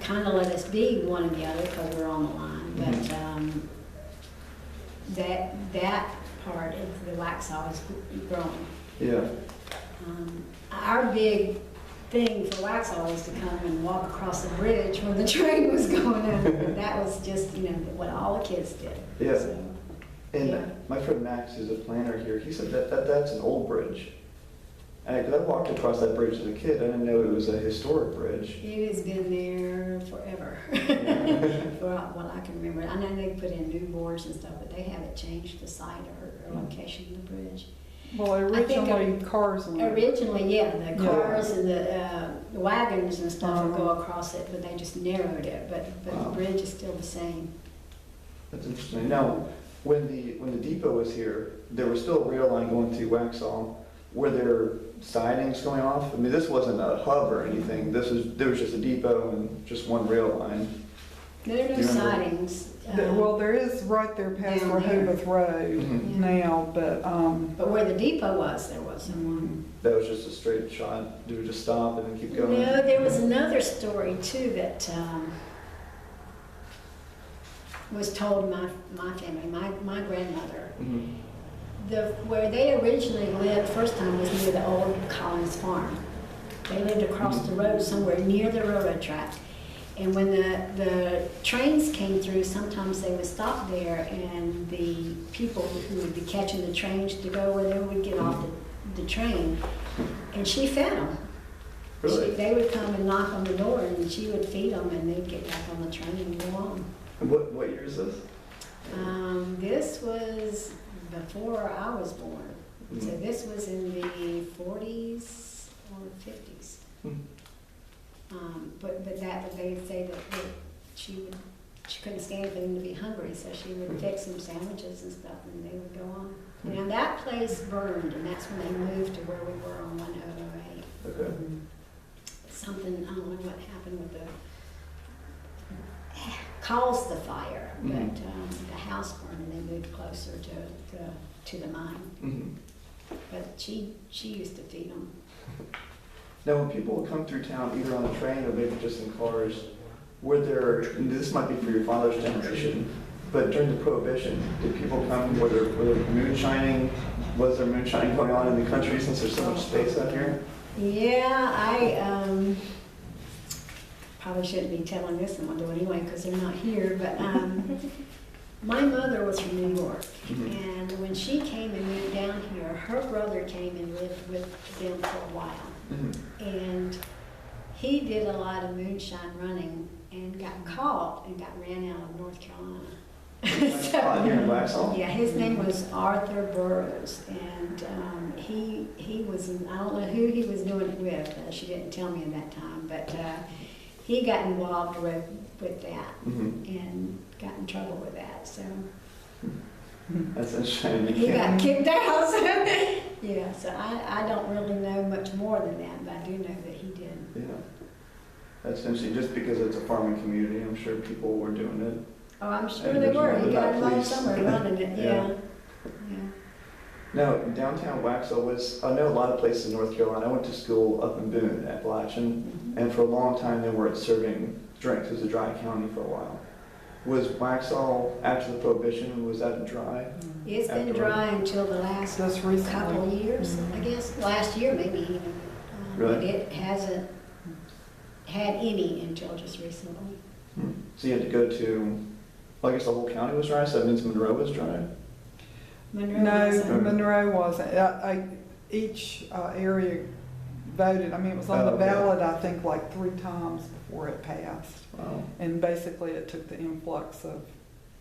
kind of let us be one or the other because we're on the line. But that part of the Waxhaw is growing. Yeah. Our big thing for Waxhaw was to come and walk across the bridge when the train was going under. That was just, what all the kids did. Yeah. So, And yeah. my friend Max, who's a planner here, he said that's an old bridge. And 'cause I walked across that bridge as a kid, I didn't know it was a historic bridge. It has been there forever, for what I can remember. I know they put in new boards and stuff, but they haven't changed the site or location of the bridge. Well, originally cars went. Originally, yeah, the cars and the wagons and stuff would go across it, but they just narrowed it. But Wow. the bridge is still the same. That's interesting. Now, when the depot was here, there was still a rail line going to Waxhaw. Were there sidings going off? I mean, this wasn't a hub or anything. There was just a depot and just one rail line. There are no Do you remember? sidings. Well, there is right there past Down there. Rehoboth Road Mhm. now, but, But where the depot was, there wasn't one. That was just a straight shot. Do we just stop and then keep going? No, there was another story too that was told my family, my grandmother. Mhm. Where they originally lived first time was near the old Collins farm. They lived across the road somewhere near the railroad track. And when the trains came through, sometimes they would stop there and the people who would be catching the trains to go where they would get off the train. And she fed them. Really? They would come and knock on the door and she would feed them and they'd get back on the train and go on. And what year is this? This was before I was born. So Mhm. this was in the 40s or 50s. Hmm. But they say that she couldn't stand for them to be hungry, so she would fix them sandwiches and stuff, and they would go on. Now that place burned, and that's when they moved to where we were on 1008. Okay. Something, I don't know what happened with caused the fire, but Mhm. the house burned and they moved closer to the mine. Mhm. But she used to feed them. Now, when people would come through town, either on the train or maybe just in cars, were there, and this might be for your father's generation, but during the Prohibition, did people come, were there moonshining? Was there moonshining going on in the country since there's so much space out here? Yeah, I probably shouldn't be telling this and I'll do it anyway because they're not here, but my mother was from New York. Mhm. And when she came and moved down here, her brother came and lived with them for a while. Mhm. And he did a lot of moonshine running and got caught and got ran out of North Carolina. Out here in Waxhaw? Yeah, his name was Arthur Burroughs, and he was, I don't know who he was doing it with, she didn't tell me at that time, but he got involved with that Mhm. and got in trouble with that, so That's interesting. You he got can't- kicked out. So, yeah, so I don't really know much more than that, but I do know that he did. Yeah. That's interesting, just because it's a farming community, I'm sure people were doing it. Oh, I'm sure And they there's were. He not got involved police. somewhere running it, Yeah. yeah. Yeah. Now, downtown Waxhaw was, I know a lot of places in North Carolina. I went to school up in Boone at Blatchen, and for a long time they weren't serving drinks. It was a dry county for a while. Was Waxhaw, after the Prohibition, was that dry? It's been Afterward. dry until the last just recently. couple of years, I guess. Last year, maybe even. Really? But it hasn't had any until just recently. So you had to go to, well, I guess the whole county was dry, so that means Monroe was dry? Monroe No, wasn't. Monroe wasn't. Each area voted, I mean, it was on Oh, the okay. ballot, I think, like 3 times before it passed. Wow. And basically, it took the influx of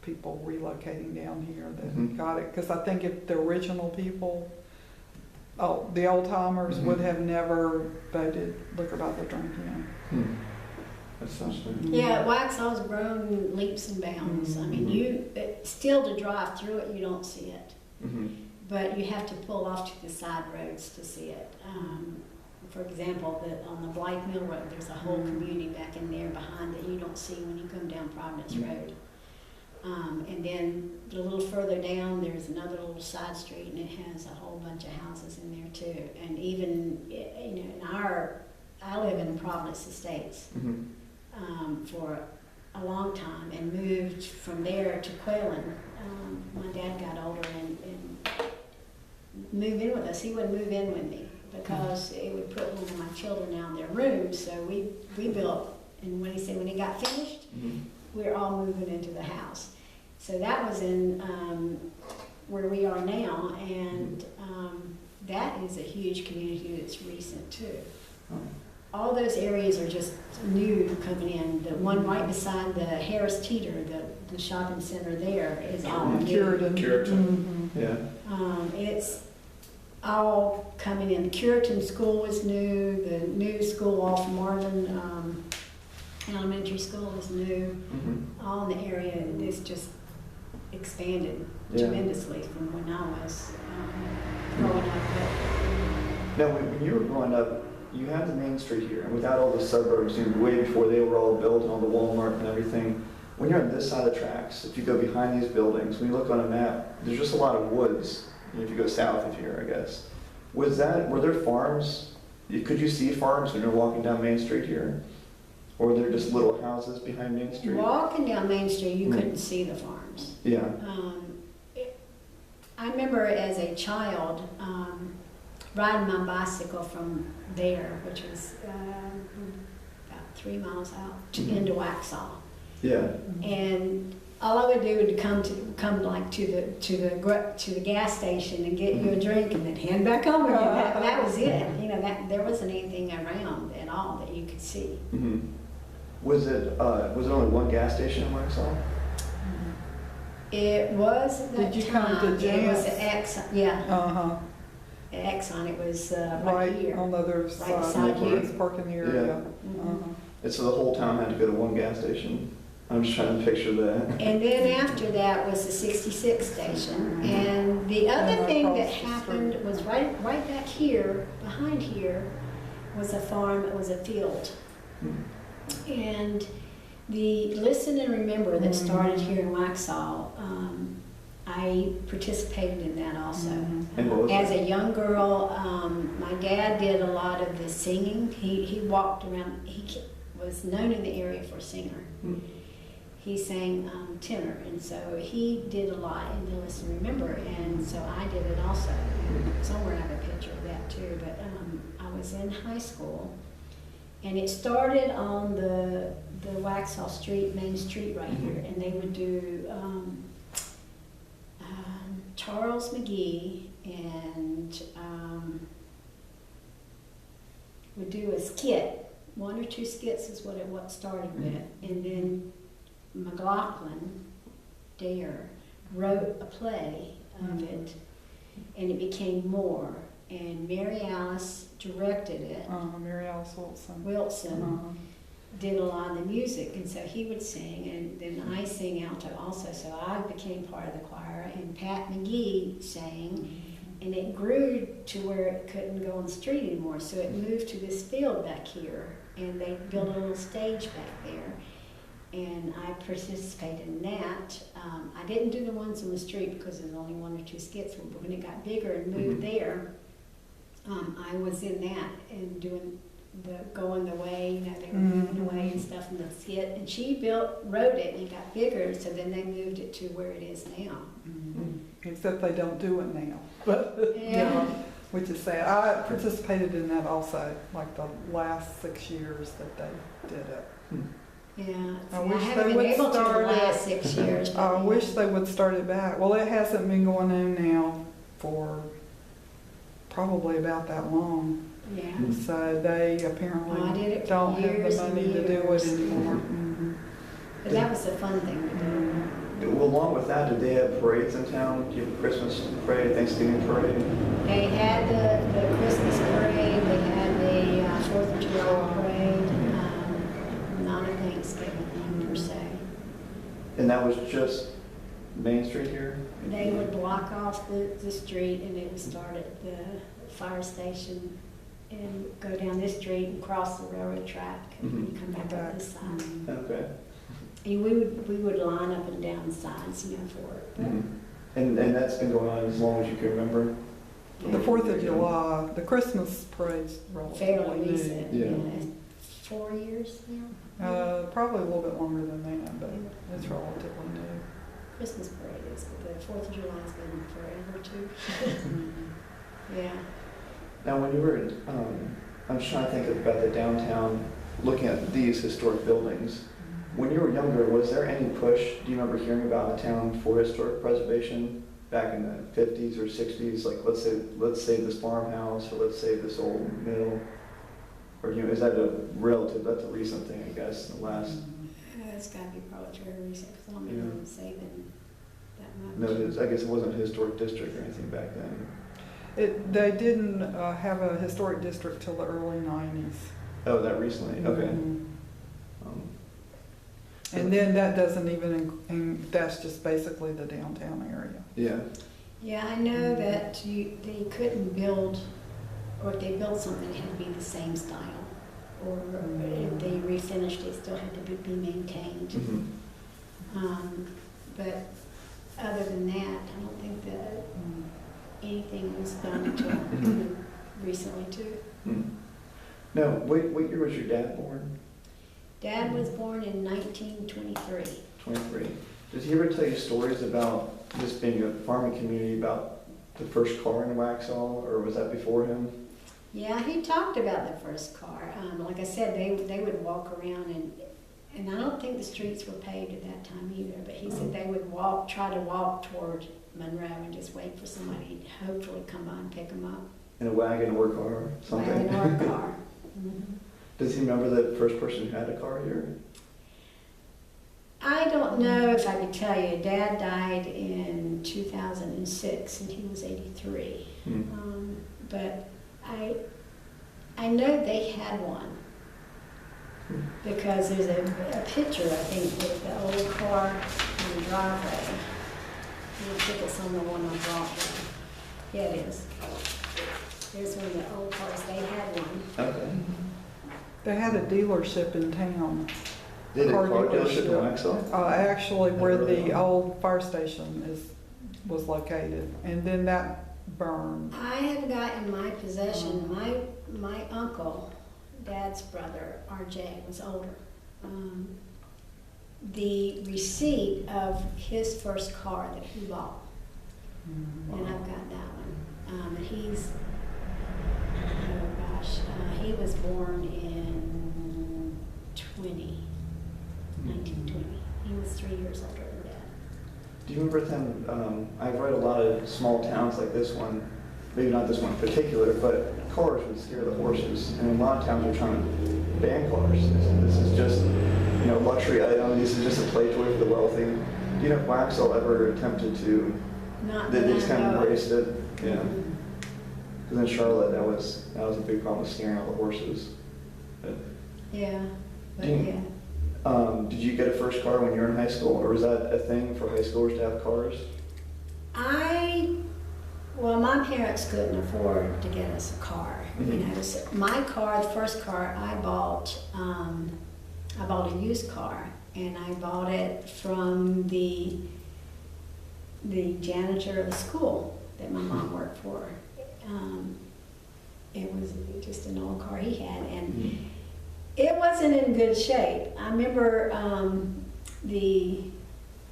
people relocating down here that Mhm. got it. Because I think if the original people, the old timers, Mhm. would have never voted liquor by the drink in. Hmm. That's interesting. Yeah, Waxhaw's grown leaps and bounds. I mean, still to drive through it, you don't see it. Mm-hmm. But you have to pull off to the side roads to see it. For example, on the Blythe Mill Road, there's a whole community back in there behind that you don't see when you come down Providence Road. And then a little further down, there's another little side street, and it has a whole bunch of houses in there too. And even, I live in Providence Estates. Mm-hmm. for a long time and moved from there to Quaylen. My dad got older and moved in with us. He wouldn't move in with me because it would put one of my children out in their room. So we built, and when he got finished, we were all moving into the house. So that was in where we are now, and that is a huge community that's recent too. All those areas are just new coming in. The one right beside the Harris Teeter, the shopping center there, is all new. Curitan. Yeah. It's all coming in. The Curitan School was new. The new school off Marvin Elementary School is new. All in the area, and it's just expanded tremendously from when I was growing up. Now, when you were growing up, you had the main street here, and without all the suburbs, way before they were all built and all the Walmart and everything. When you're on this side of the tracks, if you go behind these buildings, when you look on a map, there's just a lot of woods. If you go south of here, I guess. Were there farms? Could you see farms when you're walking down Main Street here? Or were there just little houses behind Main Street? Walking down Main Street, you couldn't see the farms. Yeah. I remember as a child riding my bicycle from there, which was about 3 miles out into Waxhaw. Yeah. And all I would do would come like to the gas station and get you a drink and then head back home again. That was it. You know, there wasn't anything around at all that you could see. Was it only one gas station in Waxhaw? It was at that Did you time. come to It was Jan's? at Exxon. Yeah. At Exxon. It was right here. on the other Right side, beside you. kids parking area. And so the whole town had to go to one gas station. I'm just trying to picture that. And then after that was the 66 station. And the other And thing across that the street. happened was right back here, behind here, was a farm, it was a field. And the Listen and Remember that started here in Waxhaw, I participated in that also. And what was As it? a young girl, my dad did a lot of the singing. He walked around, he was known in the area for a singer. He sang tenor, and so he did a lot in the Listen and Remember, and so I did it also. Somewhere I have a picture of that too, but I was in high school, and it started on the Waxhaw Street, Main Street right here, and they would do Charles McGee and would do a skit. 1 or 2 skits is what started with, and then McLaughlin Dare wrote a play of it, and it became more. And Mary Alice directed it. Mary Alice Wilson. Wilson did a lot of the music, and so he would sing, and then I sing alto also. So I became part of the choir, and Pat McGee sang, and it grew to where it couldn't go on the street anymore. So it moved to this field back here, and they built a little stage back there. And I participated in that. I didn't do the ones on the street because there's only 1 or 2 skits, but when it got bigger and moved there, I was in that and doing going the way, they were moving away and stuff in the skit. And she wrote it, and it got bigger, so then they moved it to where it is now. Except they don't do it now. But which is sad. I participated in that also, like the last 6 years that they did it. Yeah, I I wish haven't they been would able to the start last it. 6 years. I but, wish they would start it back. Well, it hasn't been going on now for probably about that long. Yeah. So they I did apparently it for don't have years the and money to do it years. anymore. But that was a fun thing to do. Well, along with that, did they have parades in town? Do you have a Christmas parade, Thanksgiving parade? They had the Christmas parade, they had the 4th of July parade, not a Thanksgiving per se. And that was just Main Street here? They would block off the street, and it would start at the fire station and go down this street and cross the railroad track and come back up this side. Okay. And we would line up and down the sides, for it. And that's been going on as long as you can remember? The 4th of July, the Christmas parade's relatively Fairly new. recent, Yeah. 4 years now. Probably a little bit longer than that, but it's relatively new. Christmas parade is, but the 4th of July's been forever too. Yeah. Now, when you were, I'm just trying to think about the downtown, looking at these historic buildings. When you were younger, was there any push, do you remember hearing about the town for historic preservation back in the 50s or 60s? Like, let's save this farmhouse, or let's save this old mill? Or, you know, is that that's a recent thing, I guess, in the last? It's gotta be probably very recent, because I don't Yeah. remember saving that much. No, I guess it wasn't a historic district or anything back then. They didn't have a historic district till the early 90s. Oh, that recently, okay. Mhm. Um, And then that doesn't even, that's just basically the downtown area. Yeah, Yeah, I know that they couldn't build, or if they built something, it had to be the same style. Or if they refinished, it still had to be maintained. mhm. But other than that, I don't think that anything was done until recently too. Hmm. Now, what year was your dad born? Dad was born in 1923. 23. Does he ever tell you stories about this being a farming community, about the first car in Waxhaw, or was that before him? Yeah, he talked about the first car. Like I said, they would walk around, and I don't think the streets were paved at that time either, but he said they would try to walk toward Monroe and just wait for somebody to hopefully come by and pick them up. In a wagon or car or something? Wagon or a car. Mhm. Does he remember the first person who had a car here? I don't know if I could tell you. Dad died in 2006, and he was 83. Hmm. But I know they had one, because there's a picture, I think, with the old car in the driveway. I don't think it's on the one I brought. Yeah, it is. There's one of the old cars. They had one. Okay. They had a dealership in town. Did a car Car dealership in dealership. Waxhaw? Actually, where Really? the old fire station was located, and then that burned. I have got in my possession, my uncle, Dad's brother, RJ, was older. The receipt of his first car that he bought, and I've got that one. And he's, oh gosh, he was born in 1920. He was 3 years older than Dad. Do you remember them, I've read a lot of small towns like this one, maybe not this one in particular, but cars would scare the horses. And a lot of towns are trying to ban cars. This is just, you know, luxury item. This is just a play toy for the wealthy. Do you know if Waxhaw ever attempted to, Not they that just I kind of know. embraced it? Yeah. Because in Charlotte, that was a big problem, scaring all the horses. But, Yeah, but Do you- yeah. did you get a first car when you were in high school, or was that a thing for high schoolers to have cars? Well, my parents couldn't afford to get us a car. You Mhm. know, so my car, the first car I bought a used car, and I bought it from the janitor of the school that my mom worked for. It was just an old car he had, and it wasn't in good shape. I remember the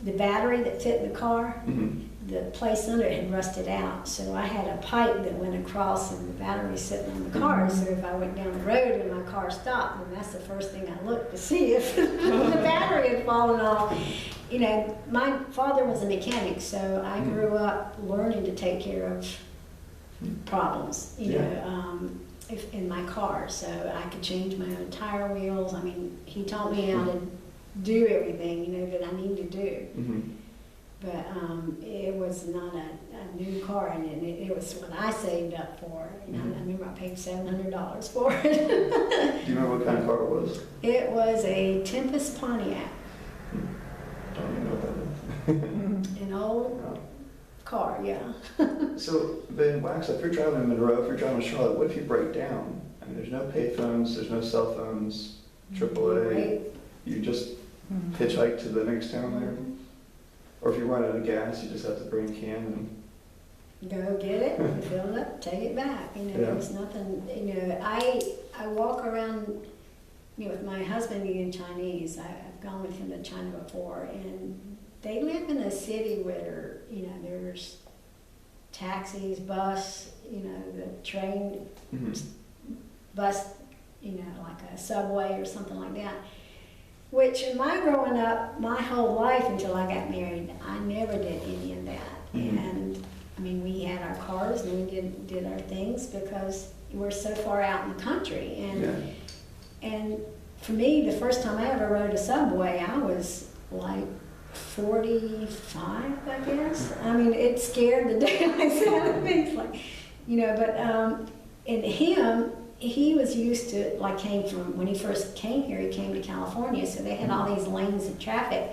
battery that fit in the car. Mm-hmm. The place under it had rusted out, so I had a pipe that went across, and the battery was sitting on the car. So if I went down the road and my car stopped, then that's the first thing I looked to see if the battery had fallen off. You know, my father was a mechanic, so I grew up learning to take care of problems, in my car. So I could change my own tire wheels. I mean, he taught me how to do everything, that I need to do. Mm-hmm. But it was not a new car, and it was what I saved up for. I remember I paid $700 for it. Do you remember what kind of car it was? It was a Tempest Pontiac, Don't even know what that is. an old car, yeah. So, but in Waxhaw, if you're driving in Monroe, if you're driving in Charlotte, what if you break down? I mean, there's no payphones, there's no cell phones, AAA. Right. You just hitchhike to the next town there. Or if you run out of gas, you just have to bring a can and. Go get it, fill it up, take it back. Yeah. There's nothing. I walk around with my husband being Chinese, I've gone with him to China before, and they live in a city where, there's taxis, bus, the train, bus, like a subway or something like that. Which in my growing up, my whole life until I got married, I never did any of that. And I mean, we had our cars and we did our things because we're so far out in the country. And for me, the first time I ever rode a subway, I was like 45, I guess. I mean, it scared the daylights out of me. It's like, and him, he was used to, like, when he first came here, he came to California, so they had all these lanes of traffic.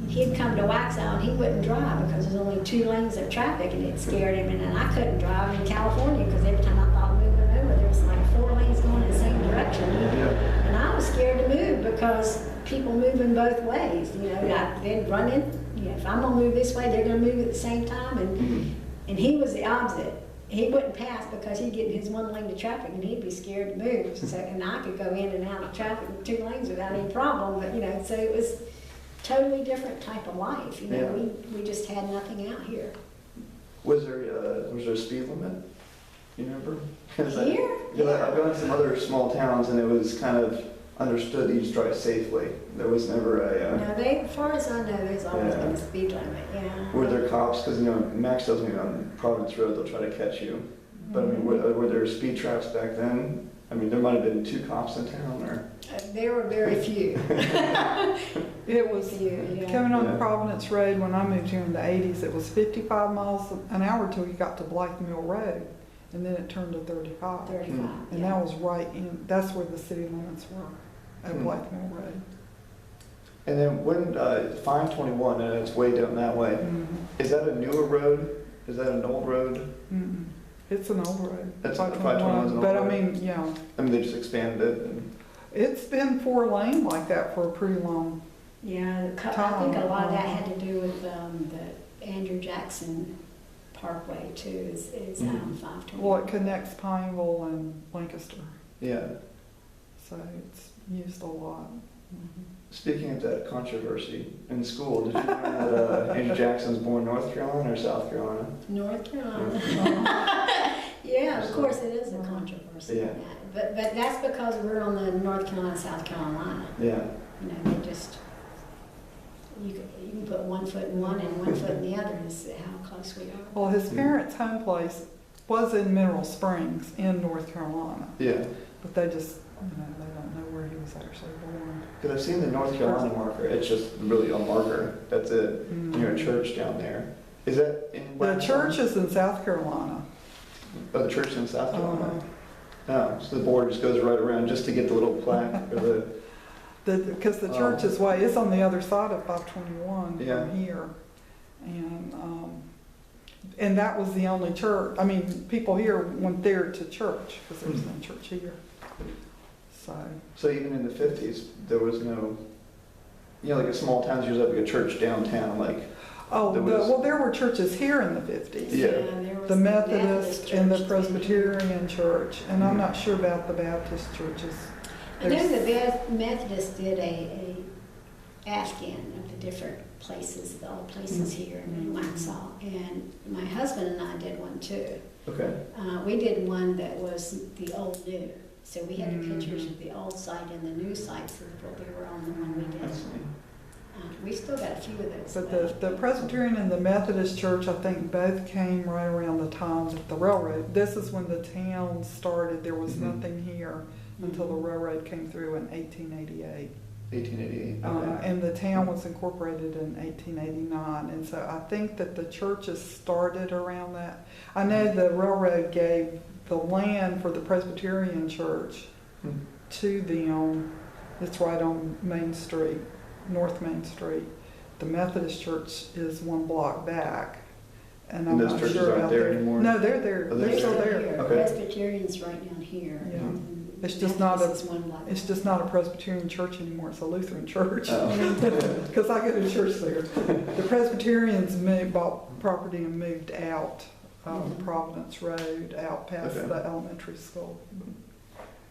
He'd come to Waxhaw and he wouldn't drive because there's only 2 lanes of traffic, and it scared him. And then I couldn't drive in California because every time I thought moving over, there was like 4 lanes going in the same direction. And I was scared to move because people moving both ways. They'd run in. If I'm gonna move this way, they're gonna move at the same time. And he was the opposite. He wouldn't pass because he'd get in his 1 lane of traffic and he'd be scared to move. So, and I could go in and out of traffic in 2 lanes without any problem. But so it was totally different type of life. We just had nothing out here. Was there a speed limit? You remember? Here? Yeah. I've gone to some other small towns and it was kind of understood that you just drive safely. There was never a... No, as far as I know, there's always been a speed limit, Were there cops? Because, Max tells me on Providence Road they'll try to catch you. But, I mean, were there speed traps back then? I mean, there might have been 2 cops in town, or... There were very few. It was coming on Providence Road when I moved here in the 80s. It was 55 miles an hour till you got to Blythe Mill Road, and then it turned to 35. And that was right in. That's where the city limits were at Blythe Mill Road. And then when 521, and it's way down that way. Is that a newer road? Is that an old road? It's an old road. That's 521 is an old road. I mean, they just expanded it. It's been 4 lane like that for a pretty long time. I think a lot of that had to do with the Andrew Jackson Parkway too. Is 520. Well, it connects Pineville and Lancaster. Yeah. So it's used a lot. Speaking of that controversy in school, did you learn that Andrew Jackson's born North Carolina or South Carolina? North Carolina. Yeah, of course it is a controversy. Yeah. But that's because we're on the North Carolina, South Carolina. Yeah. They just, you can put 1 foot in one and 1 foot in the other, is how close we are. Well, his parents' home place was in Mineral Springs in North Carolina. Yeah. But they just, they don't know where he was actually born. Because I've seen the North Carolina marker. It's just really a marker. That's it. Near a church down there. Is that in The church is in South Carolina. Oh, the church is in South Carolina. Oh, so the border just goes right around just to get the little plaque or because the church is it's on the other side of 521 from here. And that was the only church. I mean, people here went there to church because there's no church here. So even in the 50s, there was no, like a small town usually have like a church downtown, like. There were churches here in the 50s. Yeah. There was the Methodist and the church Presbyterian church, and I'm not sure about the Baptist churches. I know the Methodists did a Afghan of the different places, the old places here in Waxhaw, and my husband and I did one too. Okay. We did one that was the old new, so we had pictures of the old site and the new sites that they were on the one we did. We still got a few of those. But the Presbyterian and the Methodist church, I think, both came right around the time that the railroad. This is when the town started. There was nothing here until the railroad came through in 1888. 1888. Okay. And the town was incorporated in 1889. And so I think that the churches started around that. I know the railroad gave the land for the Presbyterian church to them. It's right on Main Street. North Main Street. The Methodist church is 1 block back. And I'm those not churches sure aren't about there anymore? No, they're there. Oh, they're still there. Here. Okay. Presbyterian's right down here. Yeah. It's Methodist just is 1 block. It's just not a Presbyterian church anymore. It's a Lutheran church. Oh. Because I go to church there. The Presbyterians bought property and moved out Providence Road, out past the elementary school.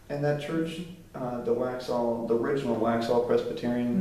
And that church, the Waxhaw, the original Waxhaw Presbyterian